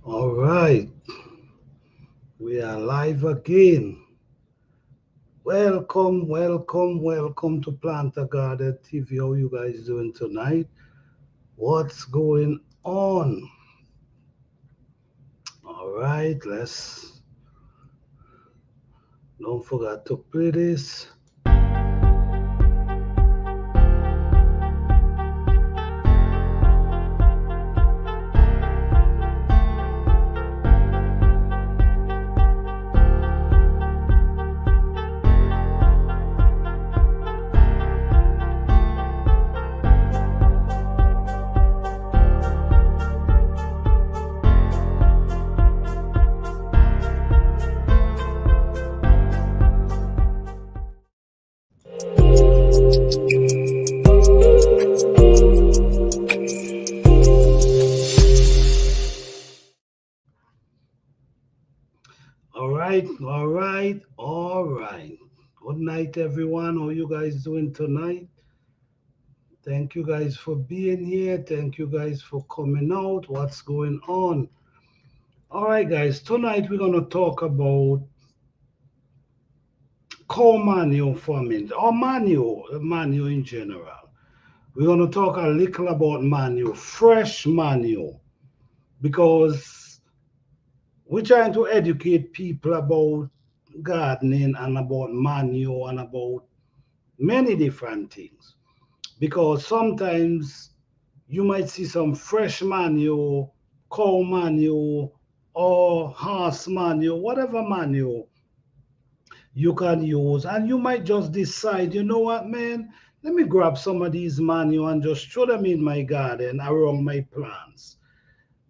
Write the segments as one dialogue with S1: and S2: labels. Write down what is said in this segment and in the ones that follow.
S1: All right, we are live again. Welcome to Plant a Garden TV. How you guys doing tonight? What's going on? All right, let's don't forget to play this. All right. Good night, everyone. How you guys doing tonight? Thank you guys for being here. Thank you guys for coming out. What's going on? All right, guys. Tonight we're gonna talk about cow manure farming or manure in general. We're gonna talk a little about manure, fresh manure, because we're trying to educate people about gardening and about manure and about many different things. Because sometimes you might see some fresh manure, cow manure, or horse manure, whatever manure you can use, and you might just decide, you know what, man, let me grab some of these manure and just throw them in my garden around my plants.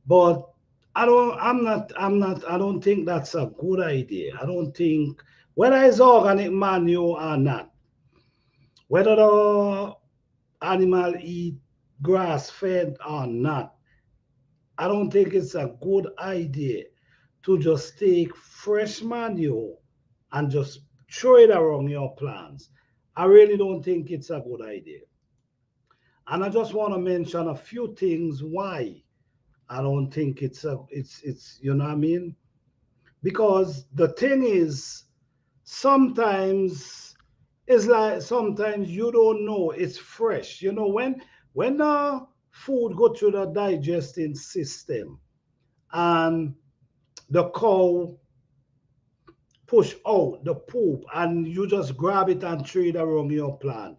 S1: But I don't think that's a good idea. I don't think, whether it's organic manure or not, whether the animal eat grass fed or not, I don't think it's a good idea to just take fresh manure and just throw it around your plants. I really don't think it's a good idea. And I just want to mention a few things why I don't think it's you know what I mean? Because the thing is, sometimes it's like sometimes you don't know it's fresh. You know, when the food go through the digesting system and the cow push out the poop and you just grab it and throw it around your plant.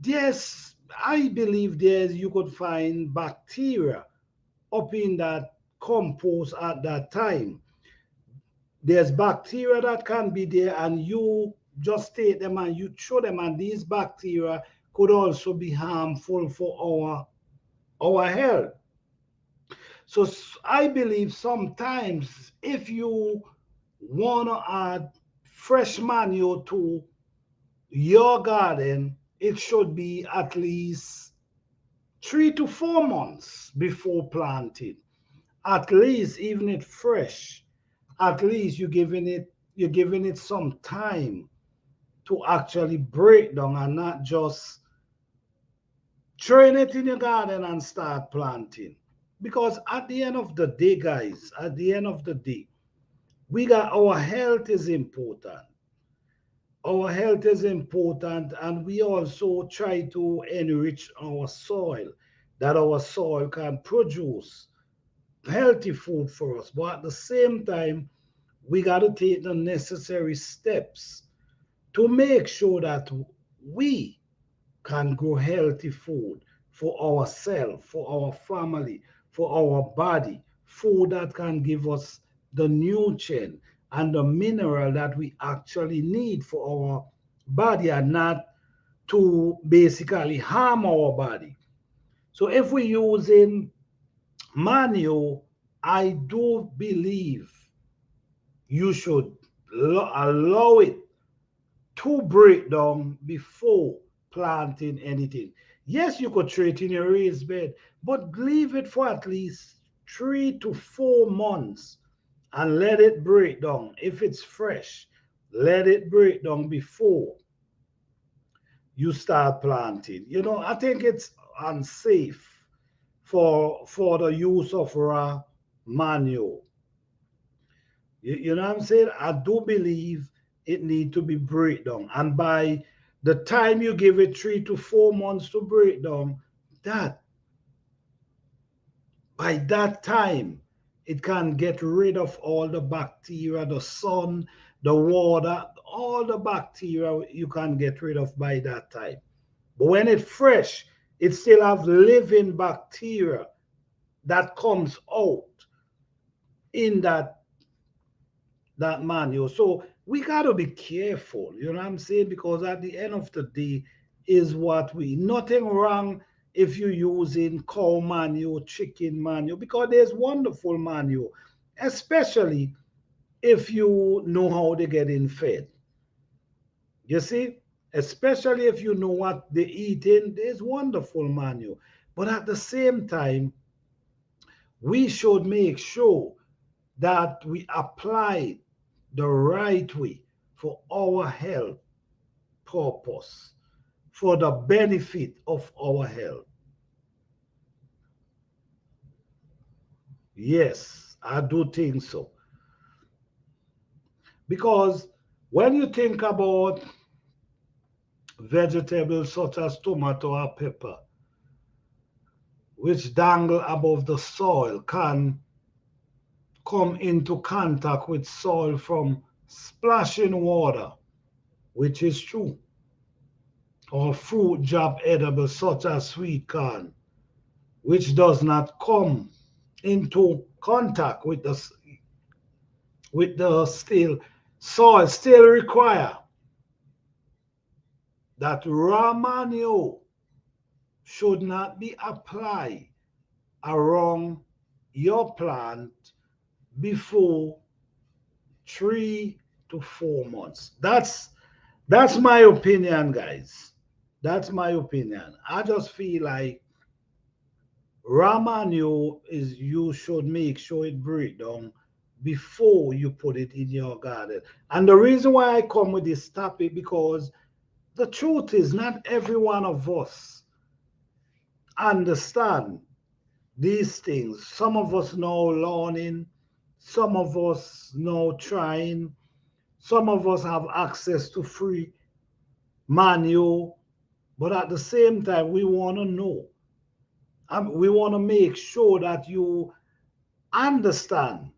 S1: Yes, I believe there's you could find bacteria up in that compost at that time. There's bacteria that can be there, and you just take them and you throw them, and these bacteria could also be harmful for our health. So I believe sometimes if you want to add fresh manure to your garden, it should be at least 3 to 4 months before planting. At least, even it fresh, at least you're giving it some time to actually break down and not just throwing it in your garden and start planting. Because at the end of the day, guys, at the end of the day, we got our health is important. Our health is important, and we also try to enrich our soil, that our soil can produce healthy food for us. But at the same time, we got to take the necessary steps to make sure that we can grow healthy food for ourselves, for our family, for our body, food that can give us the nutrient and the mineral that we actually need for our body and not to basically harm our body. So if we're using manual, I do believe you should allow it to break down before planting anything. Yes, you could throw it in your raised bed, but leave it for at least 3 to 4 months and let it break down. If it's fresh, let it break down before you start planting. You know, I think it's unsafe for the use of raw manure. You know what I'm saying? I do believe it need to be breakdown. And by the time you give it 3 to 4 months to break down, that by that time, it can get rid of all the bacteria, the sun, the water, all the bacteria you can get rid of by that time. But when it's fresh, it still have living bacteria that comes out in that manual. So we got to be careful, you know what I'm saying? Because at the end of the day, is what we, nothing wrong if you're using cow manure, chicken manure, because there's wonderful manure, especially if you know how they're getting fed. You see? Especially if you know what they're eating, there's wonderful manure. But at the same time, we should make sure that we apply the right way for our health purpose, for the benefit of our health. Yes, I do think so. Because when you think about vegetables such as tomato or pepper, which dangle above the soil, can come into contact with soil from splashing water, which is true, or fruit drop edibles such as sweet corn, which does not come into contact with the still soil, still require that raw manure should not be applied around your plant before 3 to 4 months. That's my opinion, guys. That's my opinion. I just feel like raw manure is, you should make sure it break down before you put it in your garden. And the reason why I come with this topic, because the truth is not every one of us understand these things. Some of us know learning, some of us know trying, some of us have access to free manual, but at the same time, we want to know. We want to make sure that you understand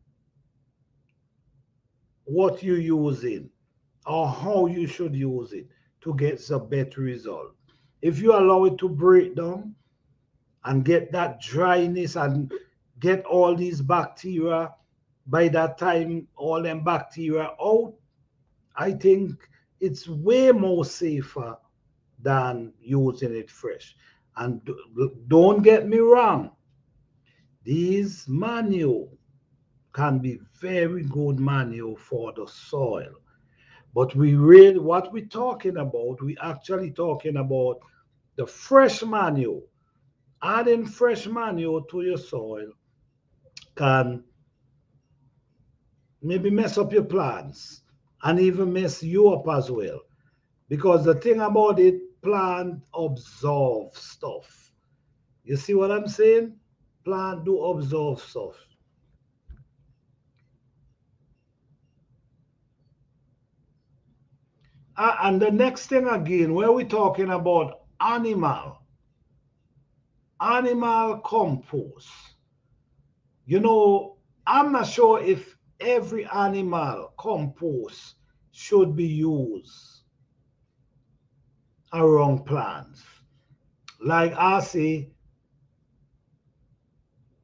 S1: what you're using or how you should use it to get the better result. If you allow it to break down and get that dryness and get all these bacteria, by that time, all them bacteria out, I think it's way more safer than using it fresh. And don't get me wrong, these manure can be very good manure for the soil. But we really, what we're talking about, we actually talking about the fresh manure. Adding fresh manure to your soil can maybe mess up your plants and even mess you up as well. Because the thing about it, plant absorb stuff. You see what I'm saying? Plant do absorb stuff. And the next thing again, where we're talking about animal compost. You know, I'm not sure if every animal compost should be used around plants. Like I say,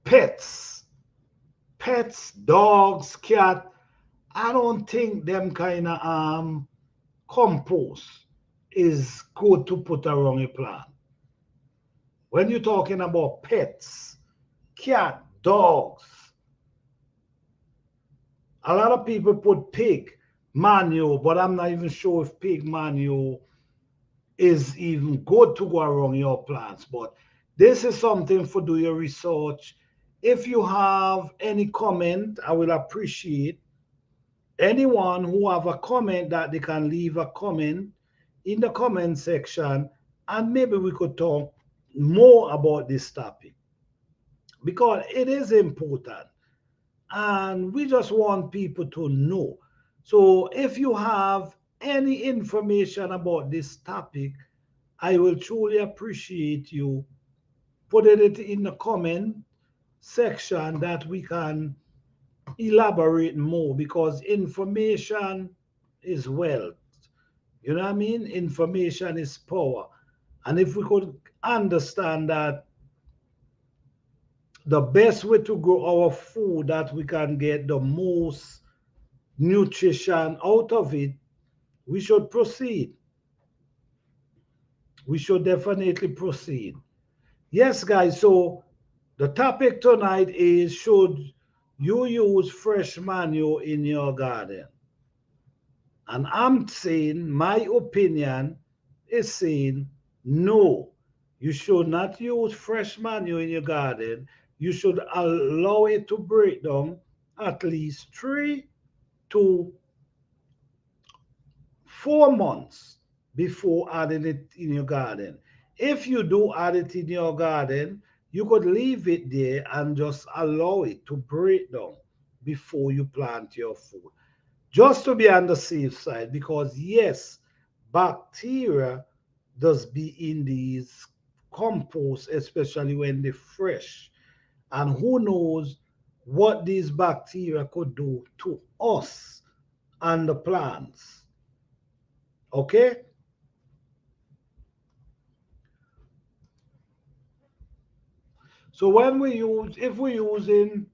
S1: pets, dogs, cat. I don't think them kind of compost is good to put around a plant. When you're talking about pets, cat, dogs, a lot of people put pig manure, but I'm not even sure if pig manure is even good to go around your plants. But this is something for do your research. If you have any comment, I will appreciate anyone who have a comment that they can leave a comment in the comment section, and maybe we could talk more about this topic because it is important. and we just want people to know. So if you have any information about this topic, I will truly appreciate you putting it in the comment section that we can elaborate more, because information is wealth. You know what I mean? Information is power. And if we could understand that the best way to grow our food, that we can get the most nutrition out of it, we should proceed. We should definitely proceed. Yes, guys. So the topic tonight is, should you use fresh manure in your garden? And I'm saying, my opinion is saying, no, you should not use fresh manure in your garden. You should allow it to break down at least 3 to 4 months before adding it in your garden. If you do add it in your garden, you could leave it there and just allow it to break down before you plant your food, just to be on the safe side. Because yes, bacteria does be in these compost, especially when they're fresh, and who knows what these bacteria could do to us and the plants. Okay. So when we use, if we're using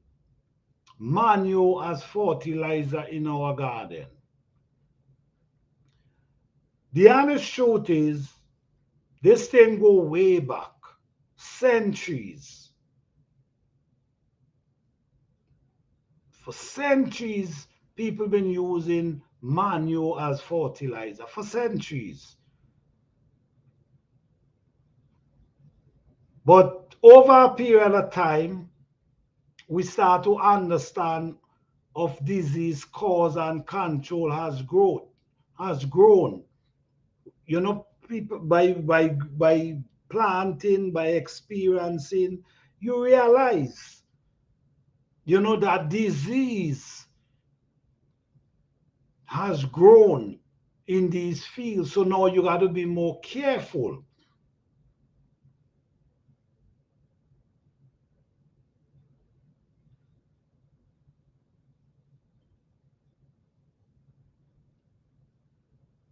S1: manure as fertilizer in our garden, the honest truth is, this thing go way back, centuries. For centuries, people been using manure as fertilizer for centuries. But over a period of time, we start to understand of disease cause and control has grown. You know, people, by planting, by experiencing, you realize, that disease has grown in these fields. So now you got to be more careful.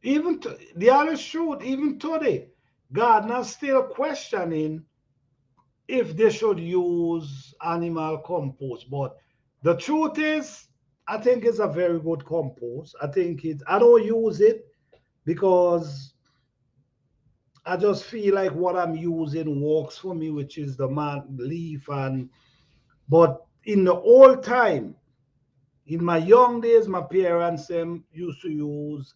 S1: Even the honest truth, even today, gardeners still questioning if they should use animal compost. But the truth is, I think it's a very good compost. I don't use it because I just feel like what I'm using works for me, which is the man leaf. And but in the old time, in my young days, my parents used to use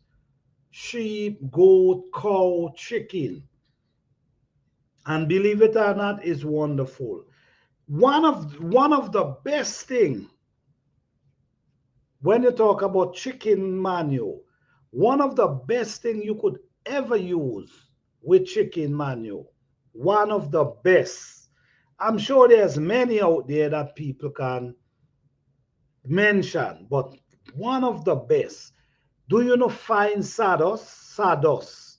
S1: sheep, goat, cow, chicken. And believe it or not, is wonderful. One of the best thing when you talk about chicken manure, one of the best thing you could ever use with chicken manure, one of the best. I'm sure there's many out there that people can mention, but one of the best. Do you know fine sawdust? Sawdust,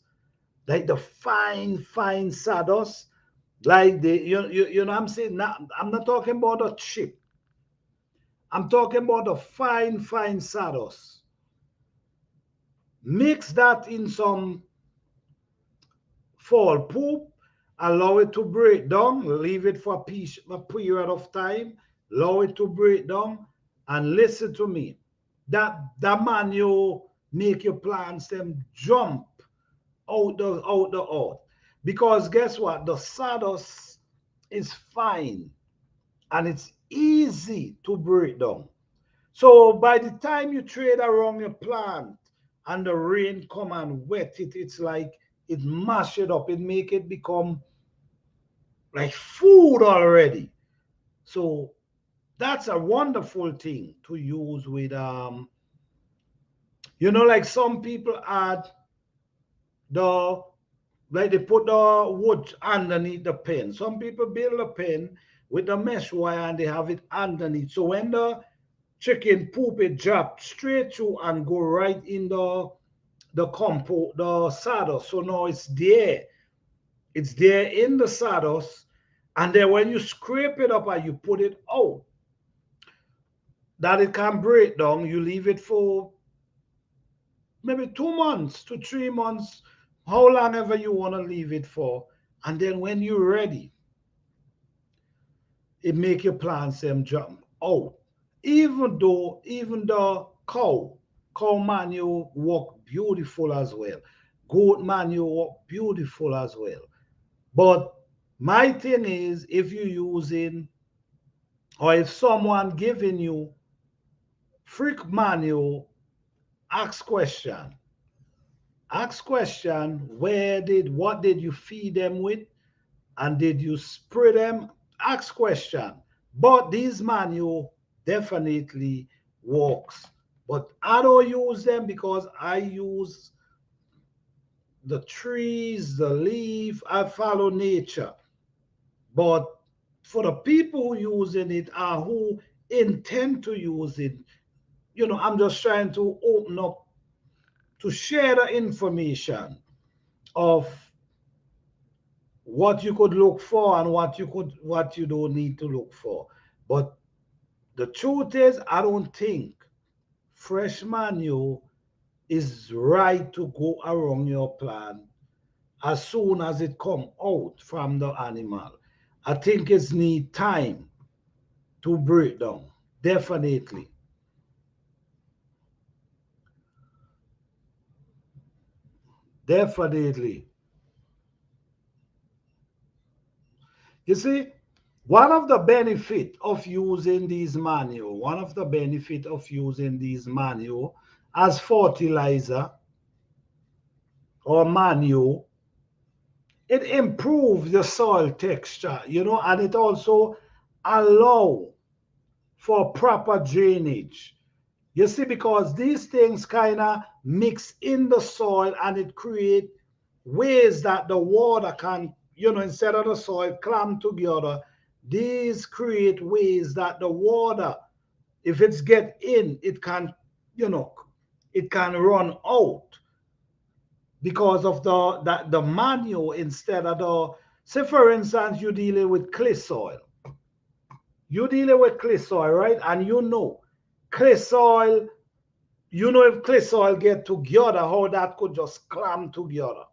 S1: like the fine sawdust, like I'm saying. I'm not talking about a chip. I'm talking about the fine sawdust. Mix that in some fall poop, allow it to break down, leave it for a period of time, allow it to break down, and listen to me. That manure make your plants them jump out. Because guess what? The sawdust is fine and it's easy to break down. So by the time you trade around your plant and the rain come and wet it, it's like it mash it up. It make it become like food already. So that's a wonderful thing to use with like some people add the like they put the wood underneath the pen. Some people build a pen with the mesh wire and they have it underneath. So when the chicken poop, it drop straight through and go right in the compost, the sawdust. So now it's there. It's there in the sawdust. And then when you scrape it up and you put it out, that it can break down, you leave it for maybe 2 months to 3 months, how long ever you want to leave it for. And then when you're ready, it make your plants them jump out. Even the cow manure work beautiful as well. Goat manure work beautiful as well. But my thing is, if you're using, or if someone giving you freak manure, ask question. Ask question, what did you feed them with? And did you spray them? Ask question. But these manure definitely works. But I don't use them because I use the trees, the leaf. I follow nature. But for the people who using it or who intend to use it, I'm just trying to open up to share the information of what you could look for and what you don't need to look for. But the truth is, I don't think fresh manure is right to go around your plant as soon as it come out from the animal. I think it's need time to break down. Definitely. Definitely. You see, one of the benefit of using these manure as fertilizer or manure, it improves the soil texture, and it also allow for proper drainage. You see, because these things kind of mix in the soil and it create ways that the water can, instead of the soil clamp together, these create ways that the water, if it's get in, it can, you know, it can run out because of the manure instead of the, say for instance, you're dealing with clay soil. You're dealing with clay soil, right? And clay soil, if clay soil get together, how that could just clamp together.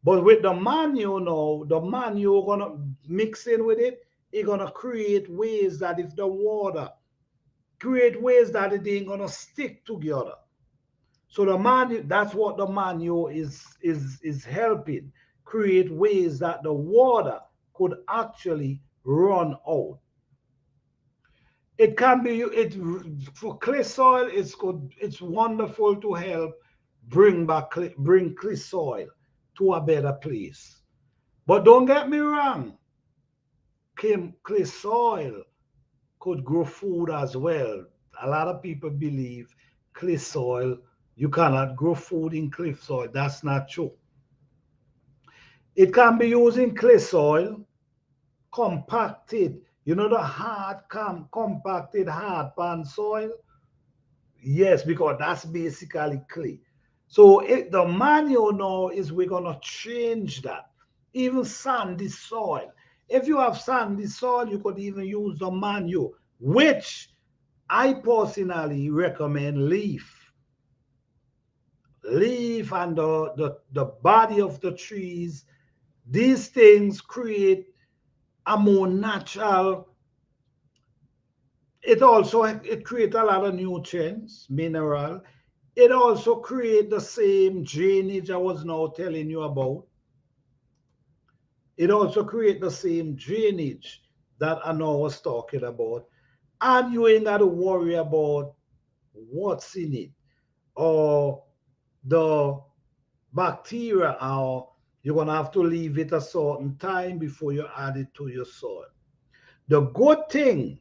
S1: But with the manure now, the manure gonna mix in with it, it's gonna create ways that if the water, create ways that it ain't gonna stick together. So the manure, that's what the manure is helping create ways that the water could actually run out. It can be it for clay soil. It's good. It's wonderful to help bring clay soil to a better place. But don't get me wrong, clay soil could grow food as well. A lot of people believe clay soil, you cannot grow food in clay soil. That's not true. It can be used in clay soil, compacted. The hard, compacted hard pan soil. Yes, because that's basically clay. So the manual now is we're gonna change that. Even sandy soil. If you have sandy soil, you could even use the manual, which I personally recommend leaf. Leaf and the body of the trees. These things create a more natural. It creates a lot of nutrients, mineral. It also creates the same drainage I was now telling you about. It also creates the same drainage that I now was talking about. And you ain't got to worry about what's in it or the bacteria, or you're going to have to leave it a certain time before you add it to your soil. The good thing,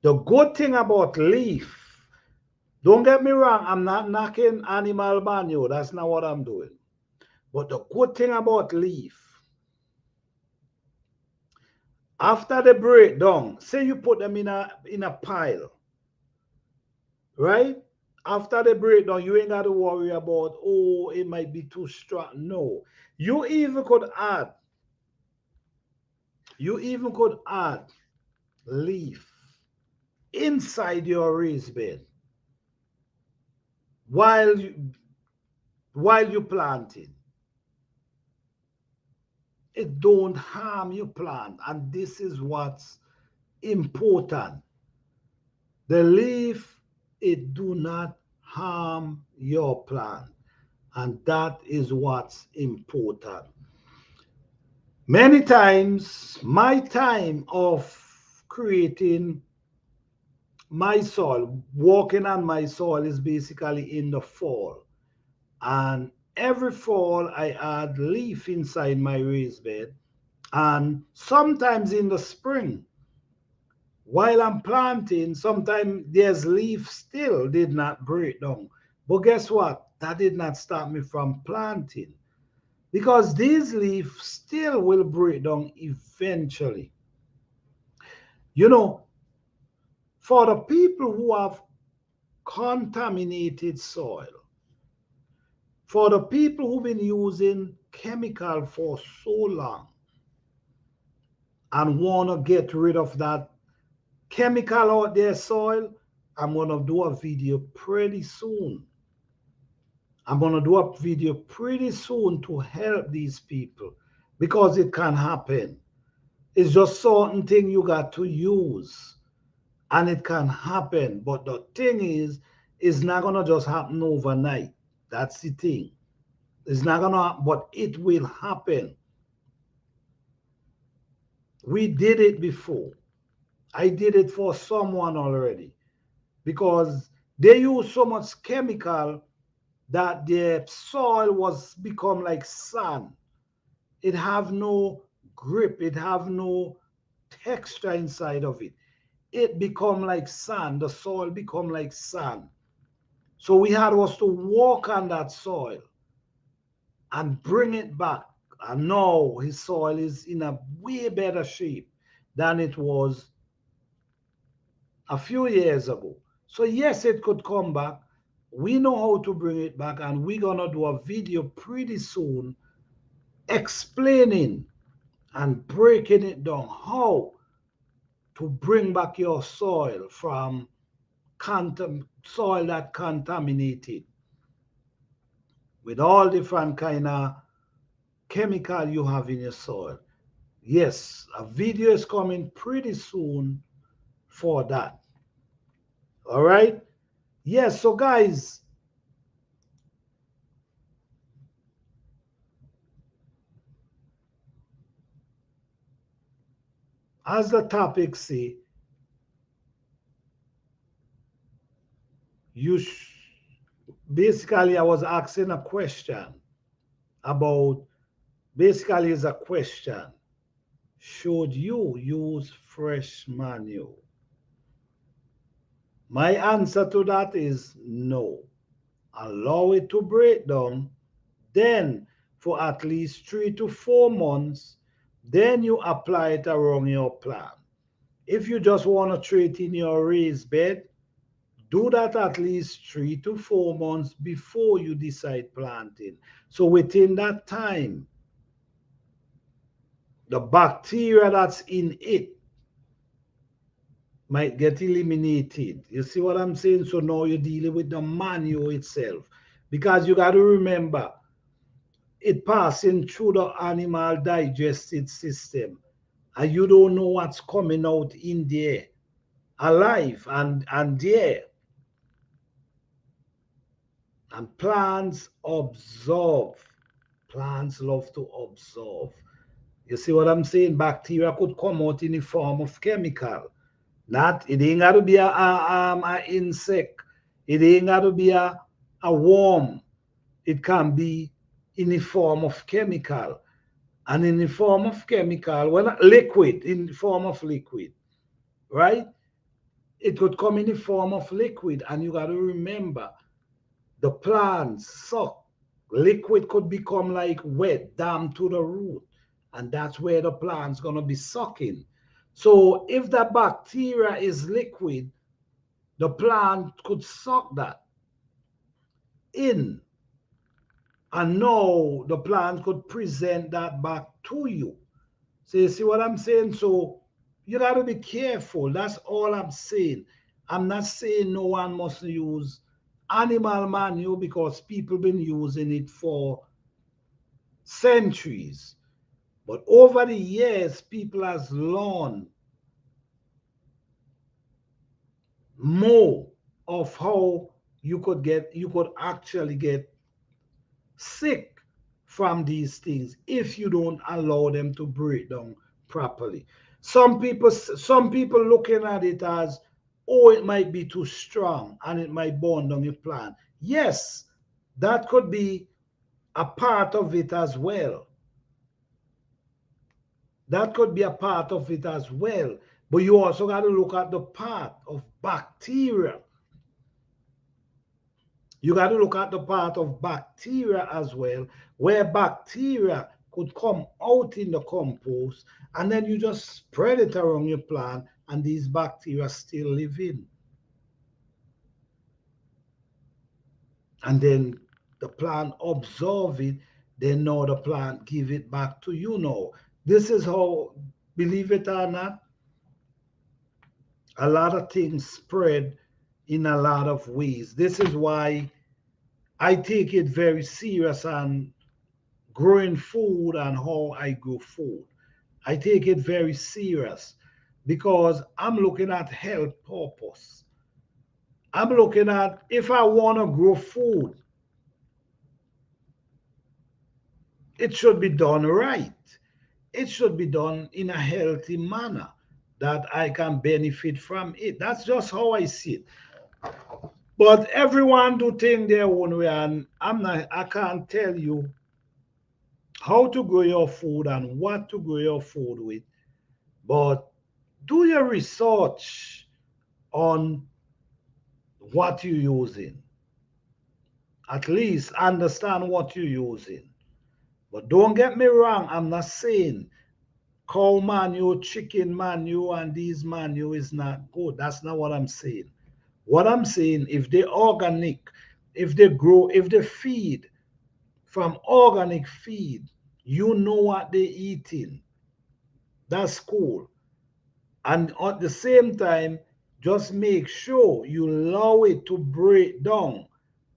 S1: the good thing about leaf, don't get me wrong, I'm not knocking animal manure. That's not what I'm doing. But the good thing about leaf, after they break down, say you put them in a pile, right? After the breakdown, you ain't got to worry about, oh, it might be too strong. No. You even could add, you even could add leaf inside your raised bed while you while you planting. It don't harm your plant, and this is what's important. The leaf, it do not harm your plant, and that is what's important. Many times, my time of creating my soil, working on my soil, is basically in the fall. And every fall, I add leaf inside my raised bed. And sometimes in the spring, while I'm planting, sometimes there's leaf still did not break down. But guess what? That did not stop me from planting because these leaves still will break down eventually. You know, for the people who have contaminated soil, for the people who've been using chemical for so long and want to get rid of that chemical out their soil, I'm going to do a video pretty soon. I'm going to do a video pretty soon to help these people because it can happen. It's just certain thing you got to use and it can happen. But the thing is, it's not going to just happen overnight. That's the thing. It's not going to happen, but it will happen. We did it before. I did it for someone already because they use so much chemical that their soil was become like sand. It have no grip, it have no texture inside of it. It become like sand, the soil become like sand. So we had was to walk on that soil and bring it back. And now his soil is in a way better shape than it was a few years ago. So yes, it could come back. We know how to bring it back, and we're gonna do a video pretty soon explaining and breaking it down how to bring back your soil from soil that contaminated with all different kind of chemical you have in your soil. Yes, a video is coming pretty soon for that. All right. Yes. So guys, as the topic say, you basically I was asking a question about basically is a question. Should you use fresh manure? My answer to that is no. Allow it to break down, then for at least 3 to 4 months, then you apply it around your plant. If you just want to treat in your raised bed, do that at least 3 to 4 months before you decide planting. So within that time, the bacteria that's in it might get eliminated. You see what I'm saying? So now you're dealing with the manure itself. Because you got to remember, it passing through the animal digestive system. And you don't know what's coming out in there alive and there. And plants absorb. Plants love to absorb. You see what I'm saying? Bacteria could come out in the form of chemical. Not, it ain't got to be a insect. It ain't got to be a worm. It can be in the form of chemical. And in the form of chemical, well, liquid, in the form of liquid, right? It could come in the form of liquid. And you got to remember, the plants suck. Liquid could become like wet, down to the root. And that's where the plant's going to be sucking. So if the bacteria is liquid, the plant could suck that in, and now the plant could present that back to you. So you see what I'm saying? So you got to be careful. That's all I'm saying. I'm not saying no one must use animal manure because people been using it for centuries. But over the years, people has learned more of how you could actually get sick from these things if you don't allow them to break down properly. Some people looking at it as, oh, it might be too strong and it might burn down your plant. Yes, that could be a part of it as well. That could be a part of it as well. But you also got to look at the part of bacteria. You got to look at the part of bacteria as well, where bacteria could come out in the compost, and then you just spread it around your plant, and these bacteria still live in. And then the plant absorb it, then now the plant give it back to you now. This is how, believe it or not, a lot of things spread in a lot of ways. This is why I take it very serious and growing food and how I grow food. I take it very serious because I'm looking at health purpose. I'm looking at if I want to grow food, it should be done right. It should be done in a healthy manner that I can benefit from it. That's just how I see it. But everyone do things their own way, and I can't tell you how to grow your food and what to grow your food with. But do your research on what you're using. At least understand what you're using. But don't get me wrong, I'm not saying cow manure, chicken manure, and these manure is not good. That's not what I'm saying. What I'm saying, if they organic, if they grow, if they feed from organic feed, you know what they're eating. That's cool. And at the same time, just make sure you allow it to break down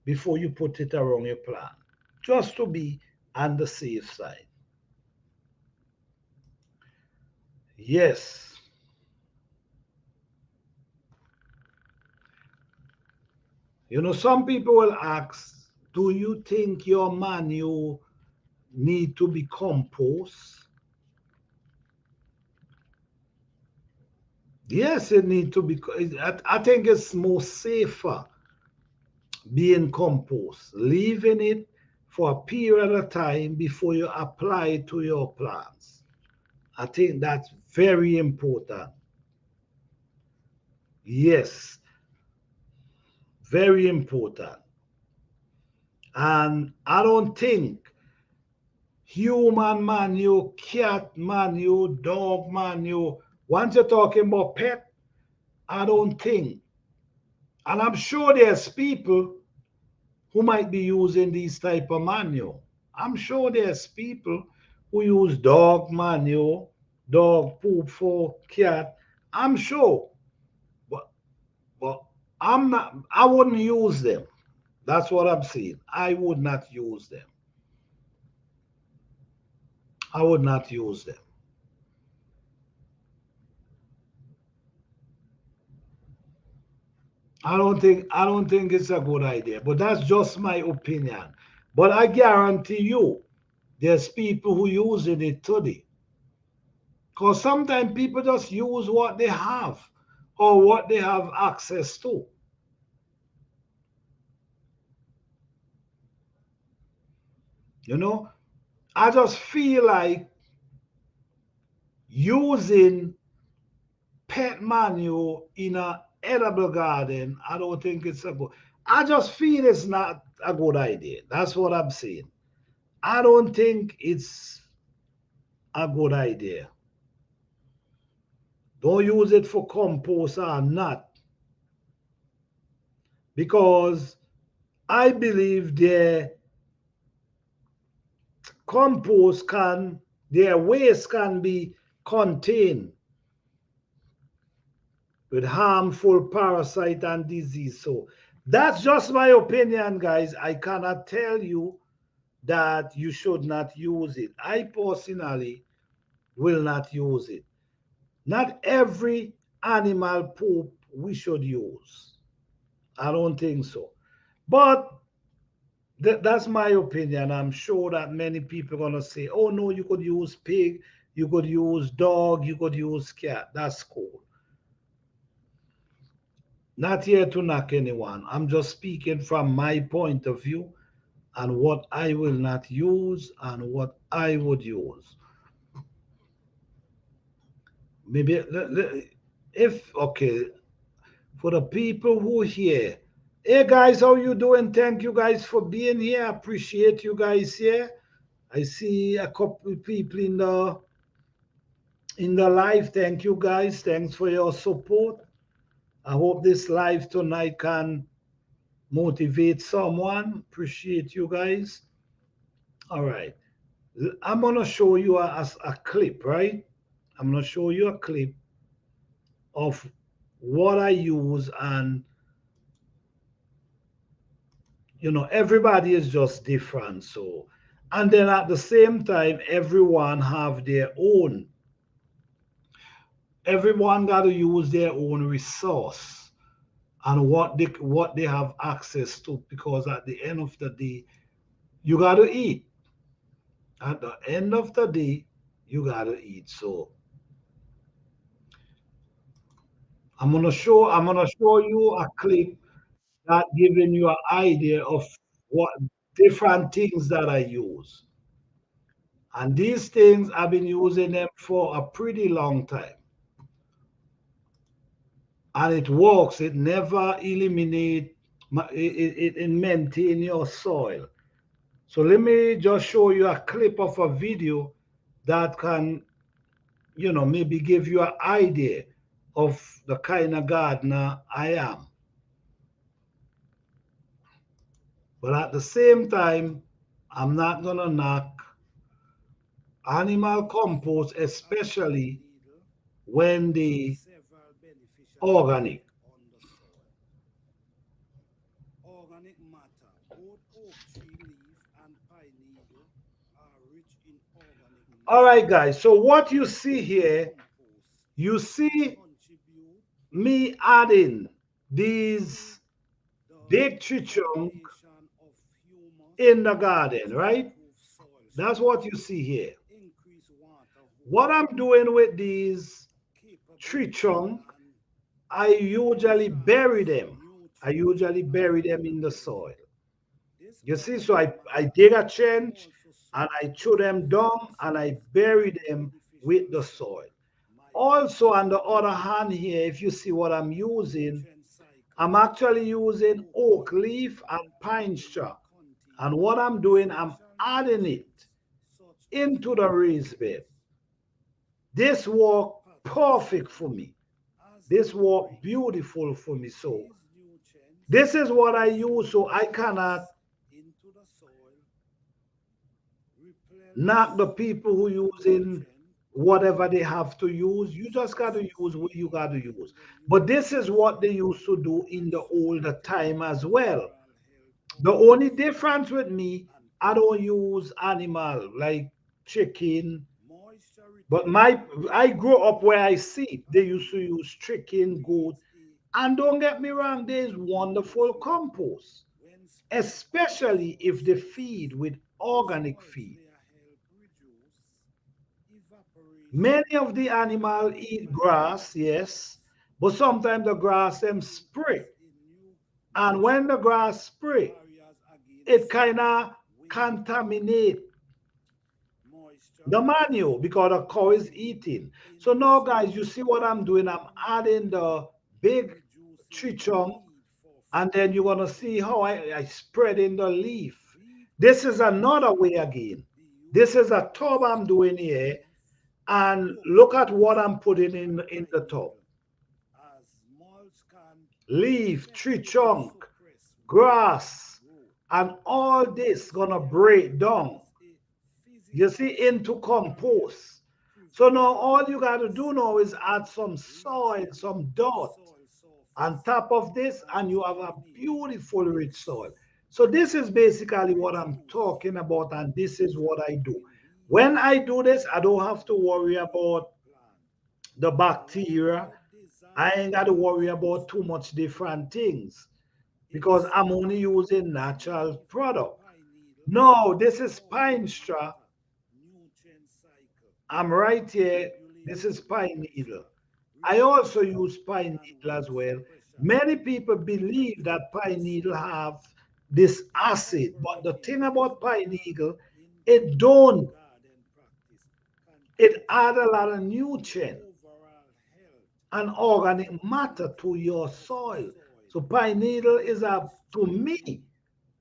S1: before you put it around your plant, just to be on the safe side. Yes. You know, some people will ask, do you think your manure need to be compost? Yes, it need to be. I think it's more safer being compost, leaving it for a period of time before you apply it to your plants. I think that's very important. Yes, very important. And I don't think human manure, cat manure, dog manure, once you're talking about pet, I don't think. And I'm sure there's people who might be using these type of manure. I'm sure there's people who use dog manure, dog poop for cat. I'm sure. But, but I wouldn't use them. That's what I'm saying. I would not use them. I would not use them. I don't think it's a good idea. But that's just my opinion. But I guarantee you, there's people who using it today. Because sometimes people just use what they have or what they have access to. You know, I just feel like using pet manure in a edible garden, I don't think it's a good. I just feel it's not a good idea. That's what I'm saying. I don't think it's a good idea. Don't use it for compost or not. because I believe compost can, their waste can be contained with harmful parasite and disease. So that's just my opinion, guys. I cannot tell you that you should not use it. I personally will not use it. Not every animal poop we should use. I don't think so. But that's my opinion. I'm sure that many people are going to say, oh, no, you could use pig, you could use dog, you could use cat. That's cool. Not here to knock anyone. I'm just speaking from my point of view and what I will not use and what I would use. Maybe if okay, for the people who here, hey guys, how you doing? Thank you guys for being here. Appreciate you guys here. I see a couple of people in the live. Thank you guys. Thanks for your support. I hope this live tonight can motivate someone. Appreciate you guys. All right. I'm gonna show you a clip, right? I'm gonna show you a clip of what I use, and everybody is just different. So, and then at the same time, everyone have their own. Everyone got to use their own resource and what they have access to, because at the end of the day, you got to eat. At the end of the day, you got to eat. So I'm gonna show you a clip that giving you an idea of what different things that I use. And these things I've been using them for a pretty long time. And it works. It never eliminate it maintain your soil. So let me just show you a clip of a video that can, maybe give you an idea of the kind of gardener I am. But at the same time, I'm not gonna knock animal compost, especially when the organic.
S2: Organic matter, both oak tree leaf and pine needle are rich in organic
S1: All right,
S2: matter.
S1: guys. So what you see
S2: Organic
S1: here,
S2: compost
S1: you see
S2: contribute
S1: me adding these
S2: the
S1: big tree chunk
S2: formation of humus,
S1: in the garden,
S2: which
S1: right?
S2: improves soil
S1: That's what you
S2: structure,
S1: see here.
S2: increase water
S1: What
S2: hold,
S1: I'm doing with these tree
S2: capability,
S1: chunk,
S2: and
S1: I usually
S2: discharge
S1: bury them. I
S2: nutrients
S1: usually bury them in the
S2: aerobic.
S1: soil.
S2: This
S1: You see, so
S2: organic
S1: I
S2: matter
S1: dig a trench
S2: also
S1: and I
S2: support
S1: chew them down and I
S2: photosynthesis
S1: bury
S2: and
S1: them with
S2: beneficial
S1: the
S2: cell
S1: soil. Also, on the other
S2: microorganisms.
S1: hand, here, if you see what I'm using,
S2: Nutrient
S1: I'm
S2: cycle.
S1: actually using
S2: Oak
S1: oak
S2: leaf
S1: leaf and
S2: and
S1: pine
S2: pine leaf
S1: straw. And
S2: contain
S1: what I'm doing, I'm
S2: essential
S1: adding it
S2: nutrients such as
S1: into the raised bed.
S2: nitrogens,
S1: This work perfect
S2: potassium,
S1: for me.
S2: as
S1: This
S2: they
S1: work
S2: break
S1: beautiful for me. So
S2: these nutrients
S1: this is what I
S2: and
S1: use.
S2: slowly
S1: So I cannot
S2: release into the soil,
S1: knock the
S2: replenish
S1: people who
S2: the
S1: using
S2: nutrient
S1: whatever they
S2: content.
S1: have to use. You
S2: This
S1: just got to
S2: process
S1: use what you got to
S2: aid
S1: use.
S2: in the
S1: But this is what they
S2: neutralization
S1: used to do in
S2: and
S1: the older
S2: supporting
S1: time as well.
S2: overall health of
S1: The
S2: the
S1: only
S2: soil
S1: difference with me,
S2: and
S1: I don't
S2: plants.
S1: use animal like chicken.
S2: Moisture
S1: But
S2: retention
S1: I grew up where I
S2: organic
S1: see they used to
S2: pine
S1: use chicken, goat,
S2: creates a
S1: and don't get me wrong, there's
S2: conservative
S1: wonderful
S2: management
S1: compost,
S2: when sprayed on
S1: especially
S2: soil
S1: if they
S2: surfaces.
S1: feed with
S2: This
S1: organic
S2: mulch
S1: feed.
S2: layer help reduce evaporation
S1: Many of the
S2: and
S1: animal eat
S2: minimize
S1: grass,
S2: water
S1: yes,
S2: loss.
S1: but sometimes the grass them
S2: Acting
S1: spray.
S2: as a new
S1: And when the
S2: natural
S1: grass spray,
S2: barriers
S1: it
S2: against
S1: kind
S2: sun,
S1: of
S2: wind,
S1: contaminate
S2: moisture
S1: the manure
S2: loss,
S1: because the cow is
S2: resulting
S1: eating.
S2: in
S1: So now, guys, you
S2: slower
S1: see what I'm doing? I'm
S2: overall
S1: adding
S2: yield,
S1: the big tree
S2: reducing the
S1: chunk,
S2: need for
S1: and then you're gonna
S2: fertilizer.
S1: see how I spread in the leaf.
S2: Weed
S1: This is
S2: control
S1: another way
S2: should
S1: again.
S2: be
S1: This is
S2: used
S1: a
S2: with
S1: tub I'm doing here,
S2: leaf,
S1: and
S2: oak
S1: look
S2: tree
S1: at
S2: leaf,
S1: what I'm putting
S2: and
S1: in
S2: pine
S1: the tub.
S2: needle, as mulch can
S1: Leaf, tree
S2: effectively
S1: chunk,
S2: suppress
S1: grass,
S2: grow.
S1: and all this
S2: This
S1: gonna
S2: here
S1: break down,
S2: is a
S1: you
S2: physical
S1: see, into
S2: barrier
S1: compost. So now
S2: preventing
S1: all you got to do now is
S2: soil
S1: add some soil,
S2: leaching
S1: some
S2: the
S1: dirt
S2: soil
S1: on
S2: surface
S1: top of this,
S2: and
S1: and you have a
S2: cleaning
S1: beautiful rich soil.
S2: this
S1: So this is basically what I'm
S2: reduce
S1: talking about,
S2: the
S1: and this is what I do.
S2: intergrowing
S1: When
S2: weeds
S1: I do this, I don't have
S2: and
S1: to worry
S2: drain
S1: about
S2: plant,
S1: the
S2: allowing
S1: bacteria.
S2: the
S1: I
S2: desired
S1: ain't got to worry about too
S2: nutrients
S1: much different things because I'm
S2: inside.
S1: only using
S2: Oak
S1: natural
S2: leaf and
S1: product.
S2: pine needle
S1: No,
S2: have
S1: this is pine
S2: organic
S1: straw.
S2: matter nutrient cycle
S1: I'm right here. This is
S2: regulating
S1: pine needle.
S2: moisture
S1: I also
S2: retention
S1: use pine
S2: and
S1: needle
S2: weed
S1: as well.
S2: suppression
S1: Many people
S2: when
S1: believe that
S2: fed to the
S1: pine needle
S2: soil.
S1: have this acid, but the
S2: Incorporating
S1: thing
S2: these
S1: about pine
S2: matter
S1: needle, it
S2: into
S1: don't.
S2: garden practice can
S1: It add a
S2: contribute
S1: lot of
S2: to the
S1: nutrient
S2: overall health
S1: and
S2: and
S1: organic matter to
S2: fertility
S1: your
S2: of the
S1: soil.
S2: soil,
S1: So pine needle is a, to
S2: encouraging
S1: me,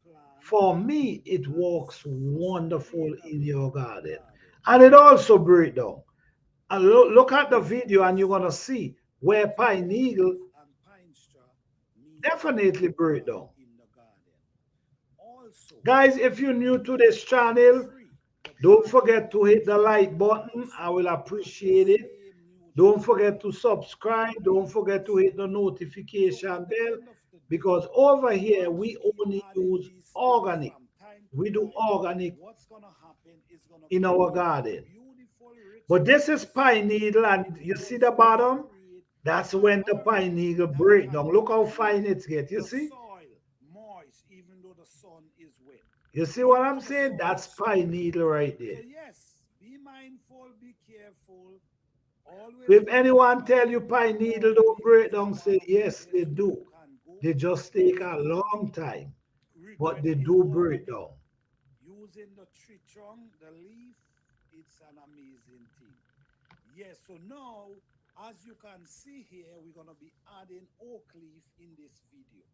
S2: plant
S1: for me, it
S2: and
S1: works wonderful in
S2: sustainable
S1: your garden.
S2: garden.
S1: And it also break down. And look at the
S2: Yes,
S1: video and you're
S2: guys.
S1: gonna see where
S2: So
S1: pine
S2: oak
S1: needle
S2: leaf and pine straw need to
S1: definitely
S2: grow
S1: break
S2: well
S1: down.
S2: in the garden. Also,
S1: Guys, if you're new
S2: we
S1: to
S2: can
S1: this channel,
S2: treat the
S1: don't
S2: body
S1: forget
S2: of
S1: to
S2: the
S1: hit the
S2: tree
S1: like button. I
S2: also
S1: will
S2: have the
S1: appreciate it.
S2: same
S1: Don't
S2: nutrient
S1: forget to
S2: as
S1: subscribe.
S2: the
S1: Don't
S2: leaf
S1: forget to hit
S2: itself.
S1: the
S2: So
S1: notification
S2: at the
S1: bell
S2: end of the day,
S1: because over here
S2: once
S1: we
S2: you keep
S1: only
S2: adding
S1: use
S2: these things
S1: organic.
S2: from time to
S1: We do
S2: time,
S1: organic
S2: what's gonna happen is gonna
S1: in our
S2: create a
S1: garden.
S2: beautiful, rich
S1: But this is pine
S2: atmosphere.
S1: needle, and
S2: It
S1: you see the
S2: also gonna
S1: bottom?
S2: create
S1: That's
S2: a
S1: when the
S2: barrier
S1: pine needle
S2: that
S1: break
S2: can
S1: down. Look how
S2: keep
S1: fine it gets. You
S2: the
S1: see?
S2: soil moist even though the sun is wet.
S1: You see what
S2: Even
S1: I'm
S2: though the
S1: saying?
S2: sun
S1: That's
S2: is
S1: pine
S2: shining.
S1: needle right
S2: So
S1: there.
S2: yes, be mindful, be careful. Always
S1: If anyone
S2: remember
S1: tell you pine needle don't
S2: organic
S1: break
S2: is
S1: down,
S2: one
S1: say
S2: of the
S1: yes, they
S2: best way you
S1: do.
S2: can go
S1: They just take
S2: because
S1: a
S2: one
S1: long time, but
S2: regret
S1: they
S2: in
S1: do break
S2: organic
S1: down.
S2: using the tree trunk, the leaf, it's an amazing thing. Yes, so now as you can see here, we're gonna be adding oak leaf in this video.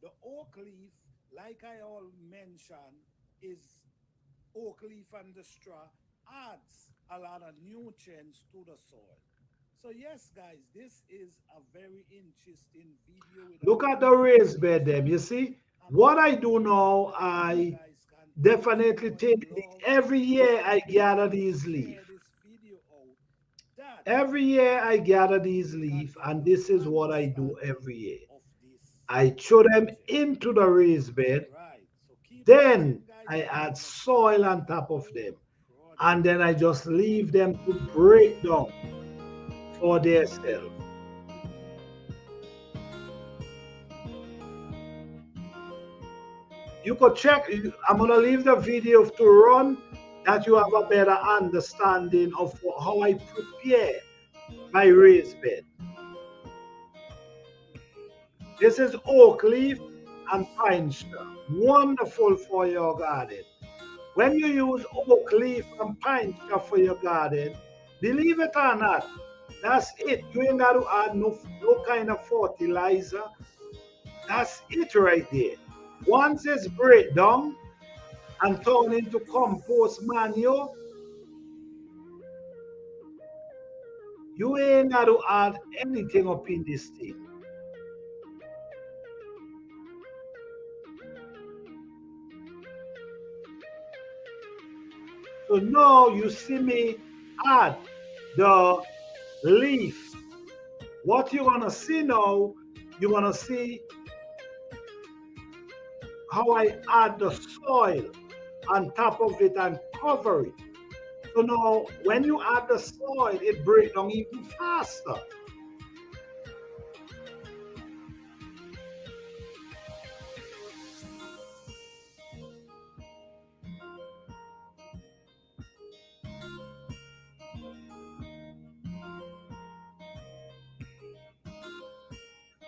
S2: The oak leaf, like I all mentioned, is oak leaf and the straw adds a lot of nutrients to the soil. So yes, guys, this is a very interesting video with a
S1: Look
S2: lot
S1: at
S2: of
S1: the raised bed them.
S2: information
S1: You see,
S2: and
S1: what I do
S2: hopefully
S1: now,
S2: that you
S1: I
S2: guys can
S1: definitely
S2: enjoy,
S1: take
S2: love,
S1: every year I
S2: appreciate,
S1: gather
S2: and
S1: these
S2: share
S1: leaf.
S2: this video out that
S1: Every year I gather these
S2: you can
S1: leaf,
S2: get
S1: and
S2: the
S1: this is what I do
S2: understanding
S1: every year.
S2: of this
S1: I throw them
S2: project.
S1: into the raised
S2: All
S1: bed,
S2: right, so keep
S1: then
S2: watching, guys,
S1: I
S2: and we're
S1: add
S2: gonna see
S1: soil on
S2: the
S1: top of them,
S2: whole
S1: and
S2: project.
S1: then I just
S2: All
S1: leave them
S2: right.
S1: to break down for themselves. You could check. I'm gonna leave the video to run that you have a better understanding of how I prepare my raised bed. This is oak leaf and pine straw. Wonderful for your garden. When you use oak leaf and pine straw for your garden, believe it or not, that's it. You ain't got to add no kind of fertilizer. That's it right there. Once it's break down and turn into compost manure, you ain't got to add anything up in this thing. So now you see me add the leaf. What you're gonna see now, you're gonna see how I add the soil on top of it and cover it. So now when you add the soil, it breaks down even faster.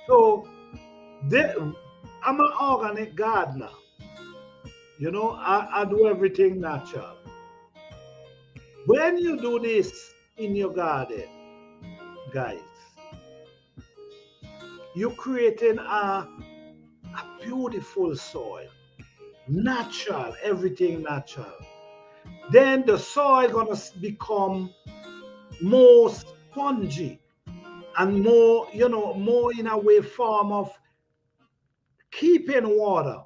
S1: So I'm an organic gardener. You know, I do everything natural. When you do this in your garden, guys, you're creating a beautiful soil. Natural, everything natural. Then the soil gonna become more spongy and more, more in a way form of keeping water.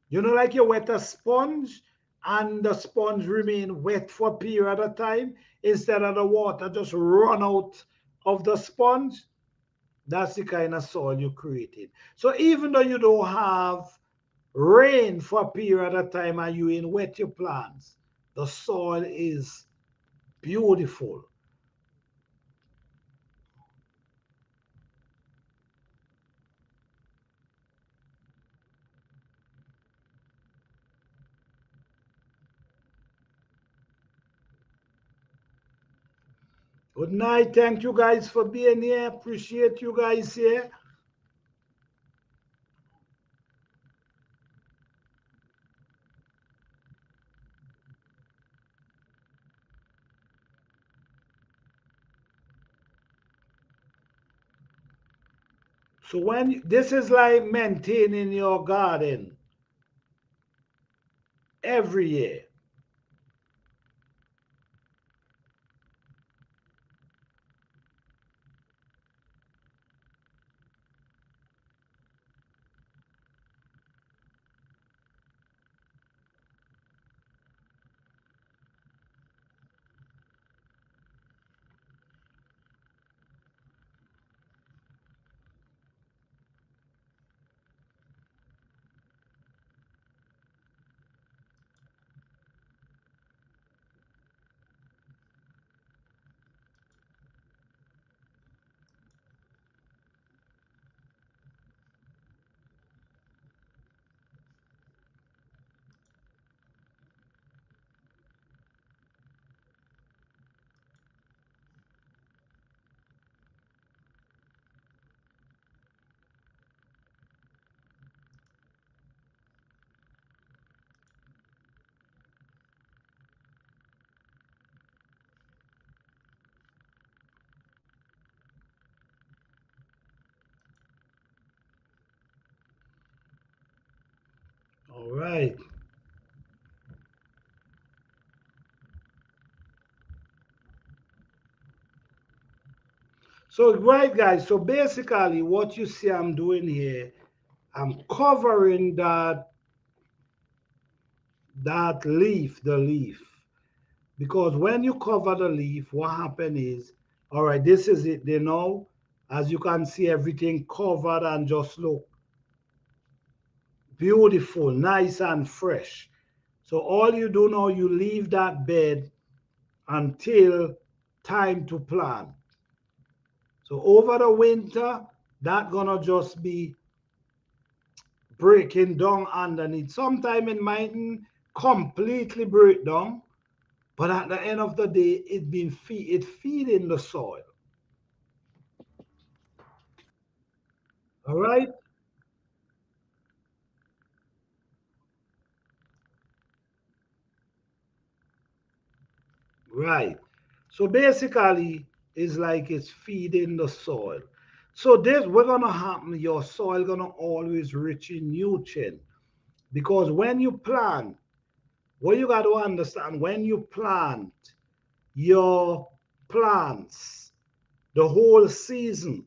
S1: You know, like you wet a sponge and the sponge remain wet for a period of time instead of the water just run out of the sponge. That's the kind of soil you created. So even though you don't have rain for a period of time and you ain't wet your plants, the soil is beautiful. Good night. Thank you guys for being here. Appreciate you guys here. So when this is like maintaining your garden every year. All right. So right guys, so basically what you see I'm doing here, I'm covering that leaf, the leaf. Because when you cover the leaf, what happen is, all right, this is it. They know, as you can see, everything covered and just look beautiful, nice and fresh. So all you do now, you leave that bed until time to plant. So over the winter, that gonna just be breaking down underneath. Sometime it mightn't completely break down, but at the end of the day, it feeding the soil. All right, right. So basically, it's like it's feeding the soil. So this we're gonna happen. Your soil gonna always rich in nutrient because when you plant, what you got to understand when you plant your plants the whole season.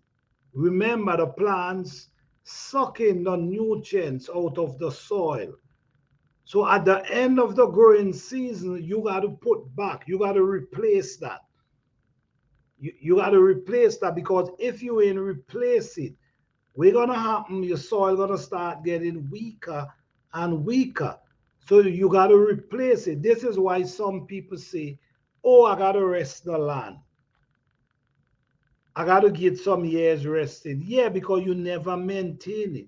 S1: Remember, the plants sucking the nutrients out of the soil. So at the end of the growing season, you got to put back, you got to replace that. You got to replace that because if you ain't replace it, what's gonna happen? Your soil gonna start getting weaker and weaker. So you got to replace it. This is why some people say, "Oh, I got to rest the land. I got to get some years resting." Yeah, because you never maintain it.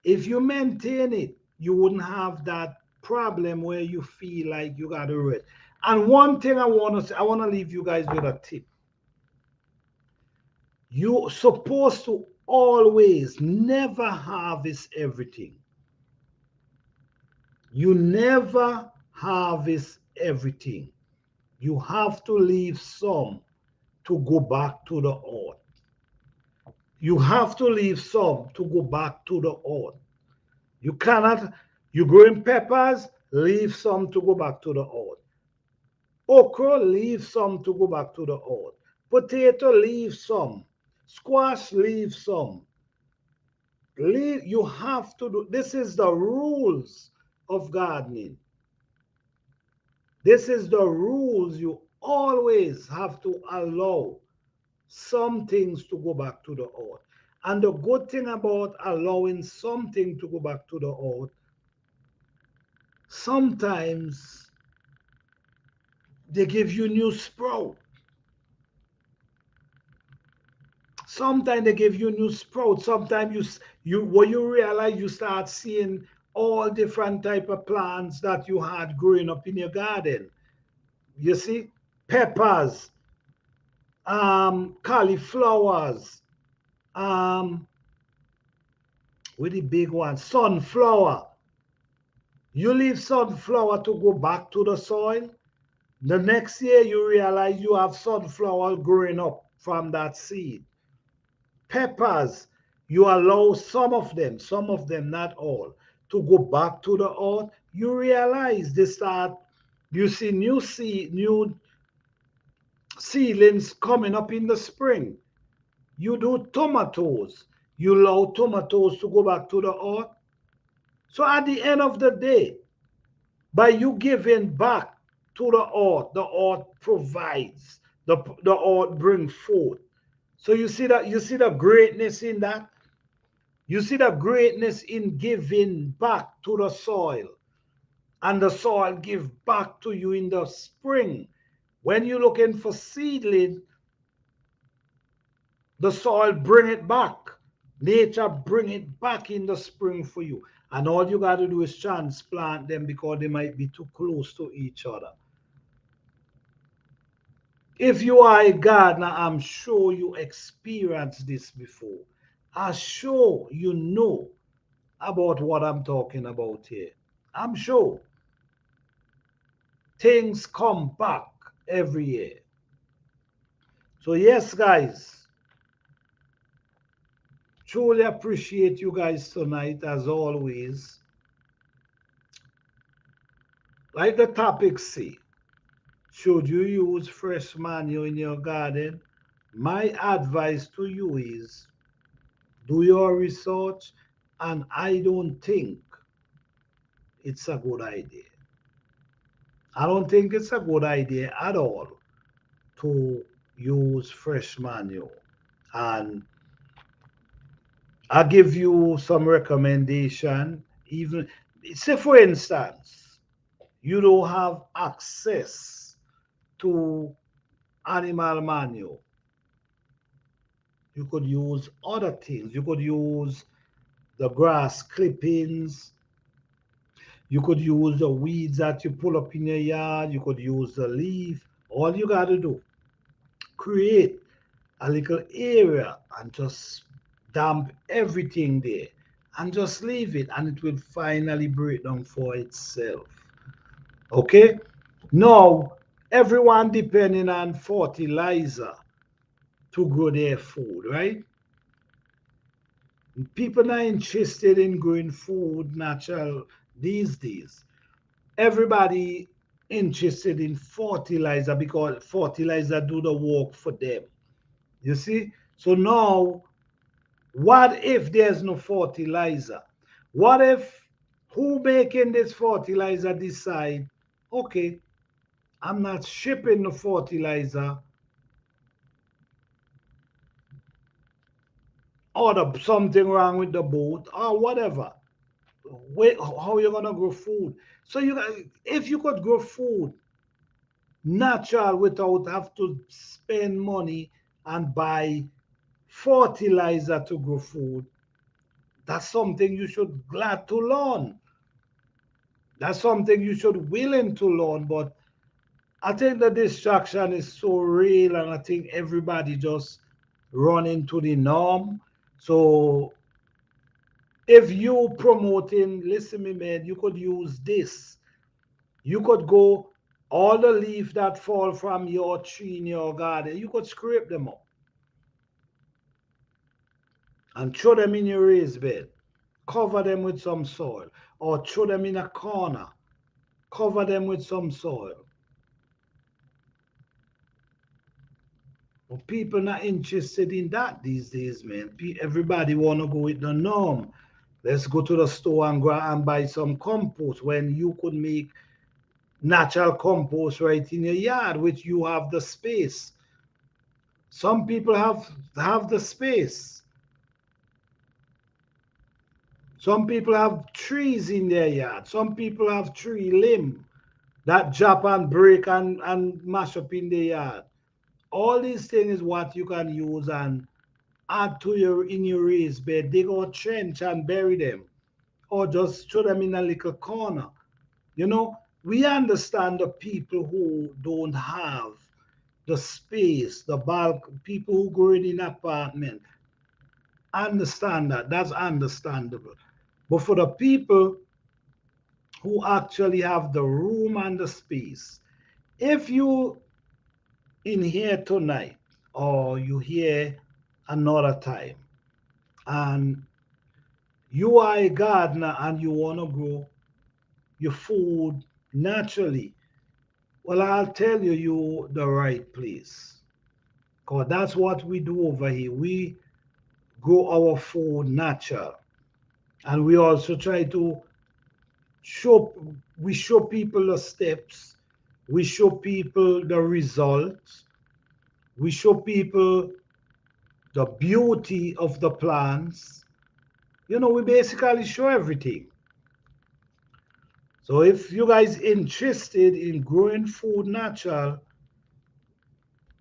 S1: If you maintain it, you wouldn't have that problem where you feel like you got to rest. And one thing I want to say, I want to leave you guys with a tip. You're supposed to always never harvest everything. You never harvest everything. You have to leave some to go back to the earth. You have to leave some to go back to the earth. You cannot, you growing peppers, leave some to go back to the earth. Okra, leave some to go back to the earth. Potato, leave some. Squash, leave some. You have to do this. Is the rules of gardening. This is the rules. You always have to allow some things to go back to the earth. And the good thing about allowing something to go back to the earth, sometimes they give you new sprout. Sometimes they give you new sprout. Sometimes you when you realize, you start seeing all different type of plants that you had growing up in your garden. You see, peppers, cauliflowers, um, with the big one, sunflower. You leave sunflower to go back to the soil. The next year you realize you have sunflower growing up from that seed. Peppers, you allow some of them, not all, to go back to the earth. You realize they start, you see new seedlings coming up in the spring. You do tomatoes, you allow tomatoes to go back to the earth. So at the end of the day, by you giving back to the earth provides, the earth brings forth. So you see the greatness in that. You see the greatness in giving back to the soil, and the soil give back to you in the spring. When you're looking for seedling, the soil bring it back. Nature bring it back in the spring for you. And all you got to do is transplant them because they might be too close to each other. If you are a gardener, I'm sure you experienced this before. I'm sure you know about what I'm talking about here. I'm sure things come back every year. So, yes, guys, truly appreciate you guys tonight as always. Like the topic say, should you use fresh manure in your garden? My advice to you is do your research, and I don't think it's a good idea. I don't think it's a good idea at all to use fresh manure. And I give you some recommendation. Even say for instance, you don't have access to animal manure. You could use other things. You could use the grass clippings. You could use the weeds that you pull up in your yard. You could use the leaf. All you got to do, create a little area and just dump everything there and just leave it, and it will finally break down for itself. Okay? Now, everyone depending on fertilizer to grow their food, right? People not interested in growing food natural these days. Everybody interested in fertilizer because fertilizer do the work for them. You see? So now, what if there's no fertilizer? What if who making this fertilizer decide, okay, I'm not shipping the fertilizer, or something wrong with the boat or whatever. Wait, how you gonna grow food? So if you could grow food natural without have to spend money and buy fertilizer to grow food, that's something you should glad to learn. That's something you should willing to learn. But I think the distraction is so real, and I think everybody just run into the norm. So if you promoting, listen me, man, you could use this. You could go all the leaf that fall from your tree in your garden, you could scrape them up and throw them in your raised bed. Cover them with some soil, or throw them in a corner. Cover them with some soil. But people not interested in that these days, man. Everybody want to go with the norm. Let's go to the store and go and buy some compost when you could make natural compost right in your yard, which you have the space. Some people have the space. Some people have trees in their yard. Some people have tree limb that drop and break and mash up in the yard. All these things is what you can use and add to your in your raised bed. Dig a trench and bury them, or just throw them in a little corner. You know, we understand the people who don't have the space, the bulk, people who grow in apartment. Understand that. That's understandable. But for the people who actually have the room and the space, if you in here tonight or you here another time and you are a gardener and you want to grow your food naturally, well, I'll tell you, you the right place. Because that's what we do over here. We grow our food natural. And we also try to show we show people the steps, we show people the results, we show people the beauty of the plants. You know, we basically show everything. So if you guys interested in growing food natural,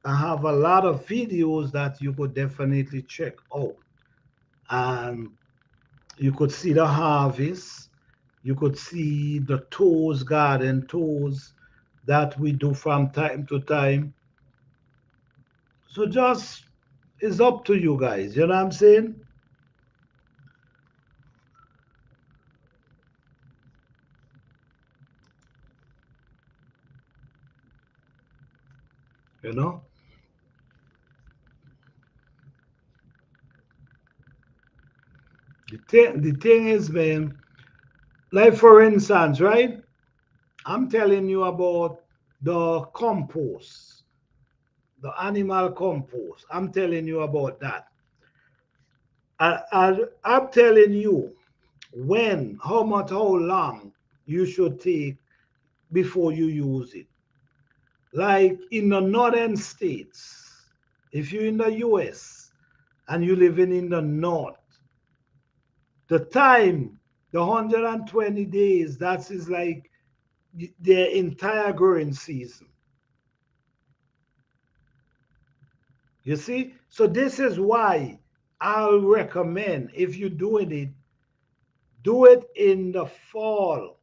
S1: I have a lot of videos that you could definitely check out. And you could see the harvest, you could see the tours, garden tours that we do from time to time. So just it's up to you guys, you know what I'm saying? You know? The thing is, man, like for instance, right? I'm telling you about the compost, the animal compost. I'm telling you about that. I'm telling you when, how much, how long you should take before you use it. Like in the northern states, if you're in the US and you're living in the north, the time, the 120 days, that is like their entire growing season. You see? So this is why I'll recommend if you're doing it, do it in the fall.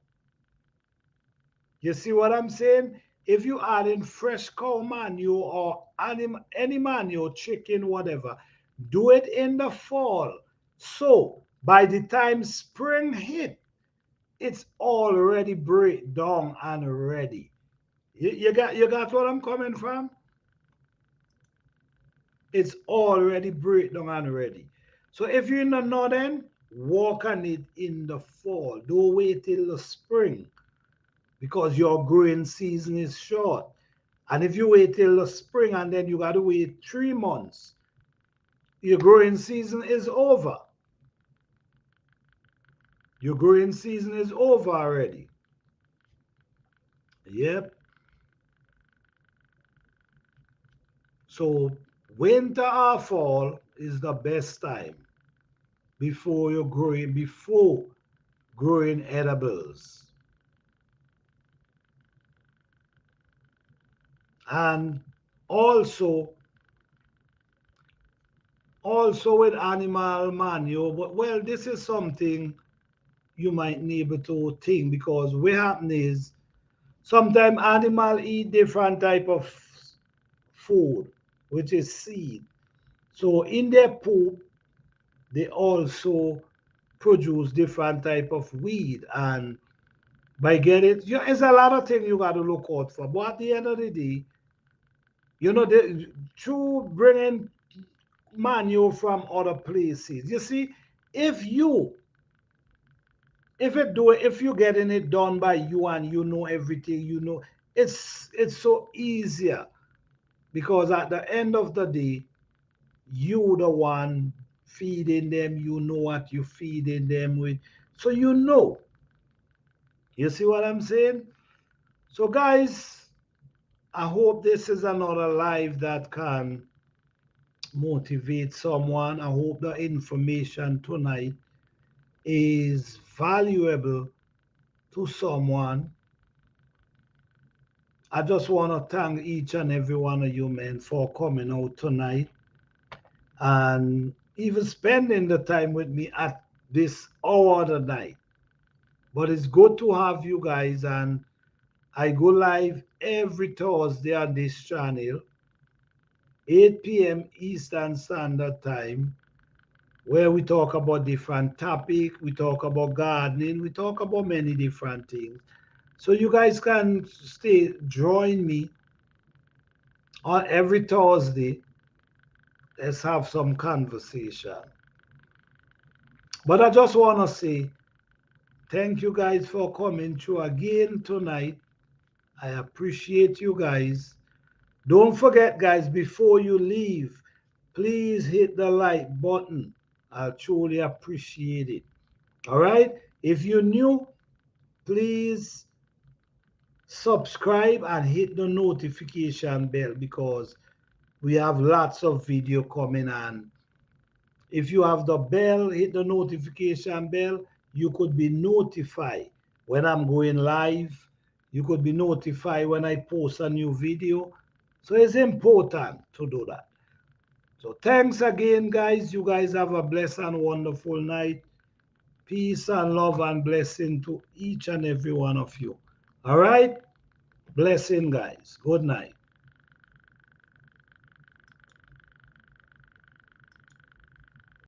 S1: You see what I'm saying? If you add in fresh cow manure or any manure, chicken, whatever, do it in the fall. So by the time spring hit, it's already break down and ready. You got what I'm coming from? It's already break down and ready. So if you're in the northern, work on it in the fall. Don't wait till the spring because your growing season is short. And if you wait till the spring and then you got to wait 3 months, your growing season is over. Your growing season is over already. Yep. So winter or fall is the best time before growing edibles. And also also with animal manure, but well, this is something you might need to think because what happens is sometimes animal eat different type of food, which is seed. So in their poop, they also produce different type of weed. And by getting, it's a lot of things you got to look out for. But at the end of the day, through bringing manure from other places, you see, if you if you're getting it done by you and you know everything, it's so easier. because at the end of the day, you the one feeding them, you know what you feeding them with. So you know. You see what I'm saying? So guys, I hope this is another live that can motivate someone. I hope the information tonight is valuable to someone. I just want to thank each and every one of you men for coming out tonight and even spending the time with me at this hour of the night. But it's good to have you guys, and I go live every Thursday on this channel, 8 p.m. Eastern Standard Time, where we talk about different topics, we talk about gardening, we talk about many different things. So you guys can stay, join me on every Thursday. Let's have some conversation. But I just want to say thank you guys for coming through again tonight. I appreciate you guys. Don't forget, guys, before you leave, please hit the like button. I'll truly appreciate it. All right? If you're new, please subscribe and hit the notification bell because we have lots of video coming on. If you have the bell, hit the notification bell, you could be notified when I'm going live. You could be notified when I post a new video. So it's important to do that. So thanks again, guys. You guys have a blessed and wonderful night. Peace and love and blessing to each and every one of you. All right? Blessing, guys. Good night.